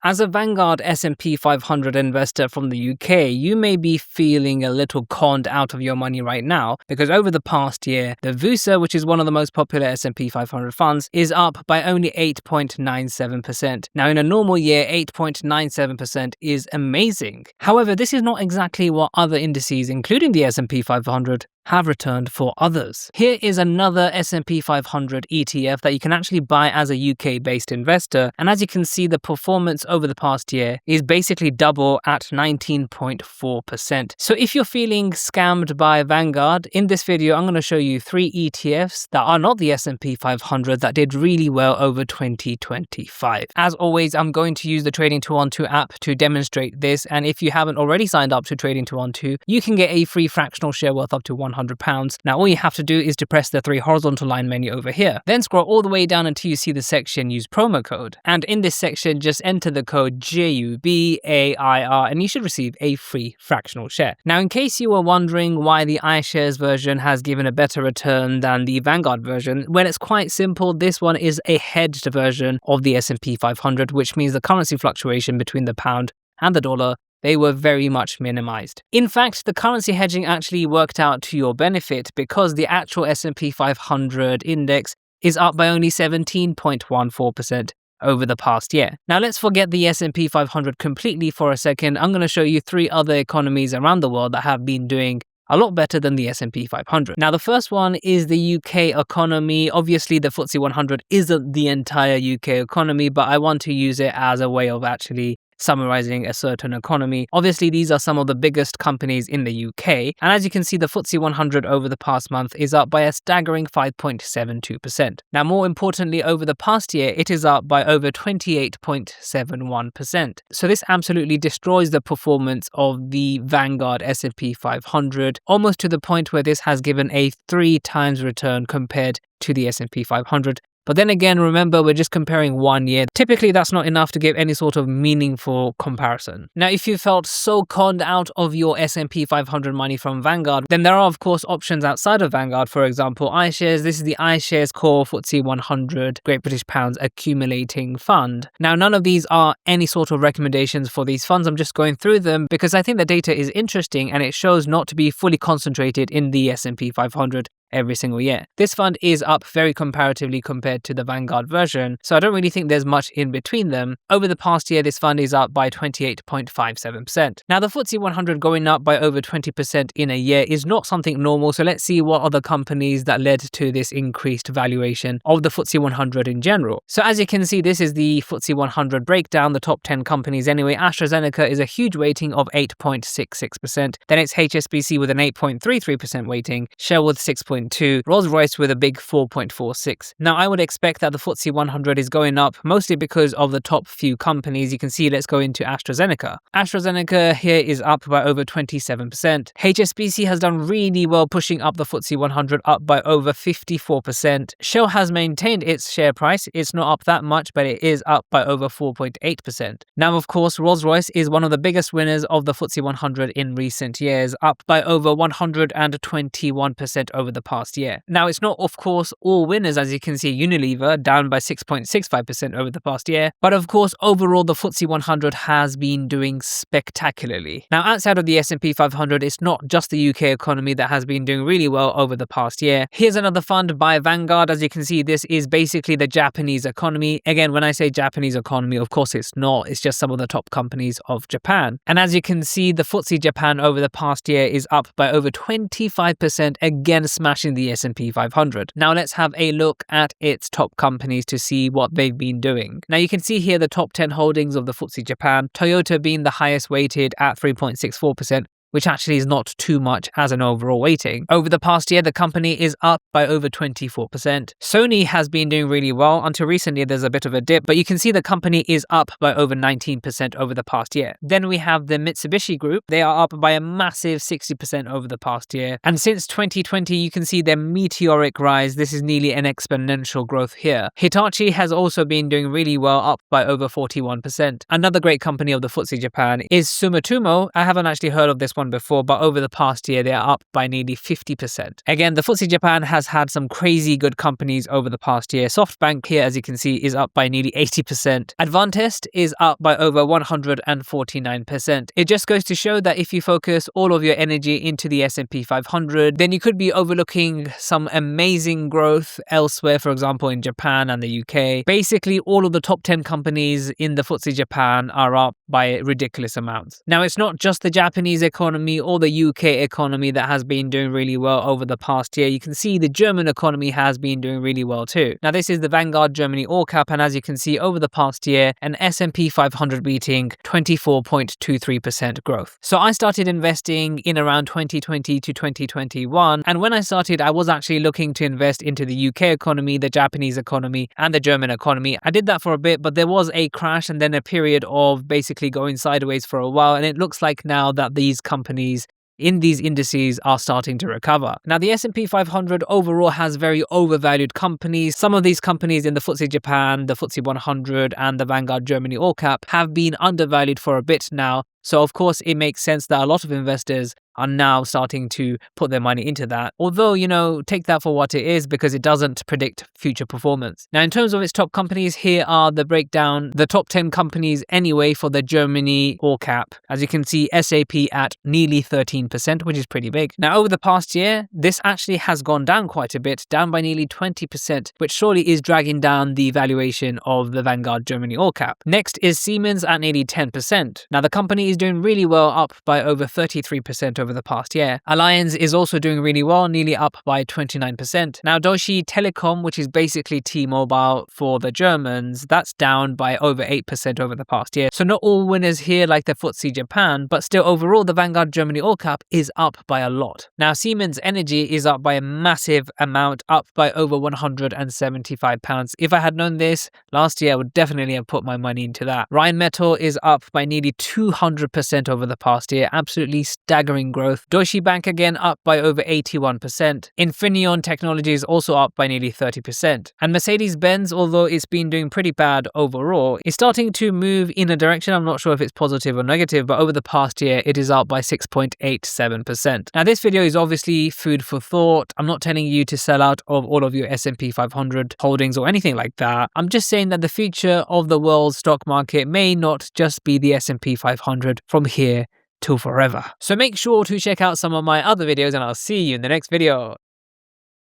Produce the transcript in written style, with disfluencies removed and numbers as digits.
As a Vanguard S&P 500 investor from the UK, you may be feeling a little conned out of your money right now because over the past year, the VUSA, which is one of the most popular S&P 500 funds, is up by only 8.97%. Now, in a normal year, 8.97% is amazing. However, this is not exactly what other indices, including the S&P 500, have returned for others. Here is another S&P 500 ETF that you can actually buy as a UK-based investor, and as you can see, the performance over the past year is basically double at 19.4%. So if you're feeling scammed by Vanguard, in this video I'm going to show you 3 ETFs that are not the S&P 500 that did really well over 2025. As always, I'm going to use the Trading 212 app to demonstrate this, and if you haven't already signed up to Trading 212, you can get a free fractional share worth up to £100. Now all you have to do is to press the 3 horizontal line menu over here. Then scroll all the way down until you see the section use promo code. And in this section, just enter the code JUBAIR and you should receive a free fractional share. Now in case you were wondering why the iShares version has given a better return than the Vanguard version, well, it's quite simple. This one is a hedged version of the S&P 500, which means the currency fluctuation between the pound and the dollar, they were very much minimized. In fact, the currency hedging actually worked out to your benefit because the actual S&P 500 index is up by only 17.14% over the past year. Now let's forget the S&P 500 completely for a second. I'm going to show you 3 other economies around the world that have been doing a lot better than the S&P 500. Now the first one is the UK economy. Obviously the FTSE 100 isn't the entire UK economy, but I want to use it as a way of actually summarizing a certain economy. Obviously, these are some of the biggest companies in the UK, and as you can see, the FTSE 100 over the past month is up by a staggering 5.72%. Now, more importantly, over the past year, it is up by over 28.71%. So this absolutely destroys the performance of the Vanguard S&P 500, almost to the point where this has given a 3 times return compared to the S&P 500. But then again, remember, we're just comparing 1 year. Typically, that's not enough to give any sort of meaningful comparison. Now, if you felt so conned out of your S&P 500 money from Vanguard, then there are, of course, options outside of Vanguard. For example, iShares. This is the iShares Core FTSE 100 Great British Pounds Accumulating Fund. Now, none of these are any sort of recommendations for these funds. I'm just going through them because I think the data is interesting and it shows not to be fully concentrated in the S&P 500 every single year. This fund is up very comparatively compared to the Vanguard version, so I don't really think there's much in between them. Over the past year, this fund is up by 28.57%. Now, the FTSE 100 going up by over 20% in a year is not something normal, so let's see what other companies that led to this increased valuation of the FTSE 100 in general. So as you can see, this is the FTSE 100 breakdown, the top 10 companies anyway. AstraZeneca is a huge weighting of 8.66%. Then it's HSBC with an 8.33% weighting, Shell with 6.2%, Rolls-Royce with a big 4.46. Now, I would expect that the FTSE 100 is going up mostly because of the top few companies. You can see, let's go into AstraZeneca. AstraZeneca here is up by over 27%. HSBC has done really well, pushing up the FTSE 100 up by over 54%. Shell has maintained its share price. It's not up that much, but it is up by over 4.8%. Now, of course, Rolls-Royce is one of the biggest winners of the FTSE 100 in recent years, up by over 121% over the past year. Now, it's not, of course, all winners. As you can see, Unilever down by 6.65% over the past year. But of course, overall, the FTSE 100 has been doing spectacularly. Now, outside of the S&P 500, it's not just the UK economy that has been doing really well over the past year. Here's another fund by Vanguard. As you can see, this is basically the Japanese economy. Again, when I say Japanese economy, of course, it's not. It's just some of the top companies of Japan. And as you can see, the FTSE Japan over the past year is up by over 25%, again smashing the S&P 500. Now let's have a look at its top companies to see what they've been doing. Now you can see here the top 10 holdings of the FTSE Japan, Toyota being the highest weighted at 3.64%, which actually is not too much as an overall weighting. Over the past year, the company is up by over 24%. Sony has been doing really well. Until recently, there's a bit of a dip, but you can see the company is up by over 19% over the past year. Then we have the Mitsubishi Group. They are up by a massive 60% over the past year. And since 2020, you can see their meteoric rise. This is nearly an exponential growth here. Hitachi has also been doing really well, up by over 41%. Another great company of the FTSE Japan is Sumitomo. I haven't actually heard of this one one before, but over the past year, they are up by nearly 50%. Again, the FTSE Japan has had some crazy good companies over the past year. SoftBank here, as you can see, is up by nearly 80%. Advantest is up by over 149%. It just goes to show that if you focus all of your energy into the S&P 500, then you could be overlooking some amazing growth elsewhere, for example, in Japan and the UK. Basically, all of the top 10 companies in the FTSE Japan are up by ridiculous amounts. Now, it's not just the Japanese economy or the UK economy that has been doing really well over the past year. You can see the German economy has been doing really well too. Now, this is the Vanguard Germany All Cap, and as you can see over the past year, an S&P 500 beating 24.23% growth. So I started investing in around 2020 to 2021, and when I started, I was actually looking to invest into the UK economy, the Japanese economy, and the German economy. I did that for a bit, but there was a crash and then a period of basically going sideways for a while, and it looks like now that these companies in these indices are starting to recover. Now, the S&P 500 overall has very overvalued companies. Some of these companies in the FTSE Japan, the FTSE 100, and the Vanguard Germany All Cap have been undervalued for a bit now. So, of course, it makes sense that a lot of investors are now starting to put their money into that. Although, take that for what it is, because it doesn't predict future performance. Now, in terms of its top companies, here are the breakdown, the top 10 companies anyway for the Germany All Cap. As you can see, SAP at nearly 13%, which is pretty big. Now, over the past year, this actually has gone down quite a bit, down by nearly 20%, which surely is dragging down the valuation of the Vanguard Germany All Cap. Next is Siemens at nearly 10%. Now, the company is doing really well, up by over 33% over the past year. Allianz is also doing really well, nearly up by 29%. Now, Deutsche Telekom, which is basically T-Mobile for the Germans, that's down by over 8% over the past year. So not all winners here like the FTSE Japan, but still overall the Vanguard Germany All Cap is up by a lot. Now, Siemens Energy is up by a massive amount, up by over £175. If I had known this last year, I would definitely have put my money into that. Rheinmetall is up by nearly 200% over the past year, absolutely staggering growth. Deutsche Bank again up by over 81%. Infineon Technology is also up by nearly 30%. And Mercedes-Benz, although it's been doing pretty bad overall, is starting to move in a direction. I'm not sure if it's positive or negative, but over the past year, it is up by 6.87%. Now, this video is obviously food for thought. I'm not telling you to sell out of all of your S&P 500 holdings or anything like that. I'm just saying that the future of the world's stock market may not just be the S&P 500 from here till forever. So make sure to check out some of my other videos, and I'll see you in the next video.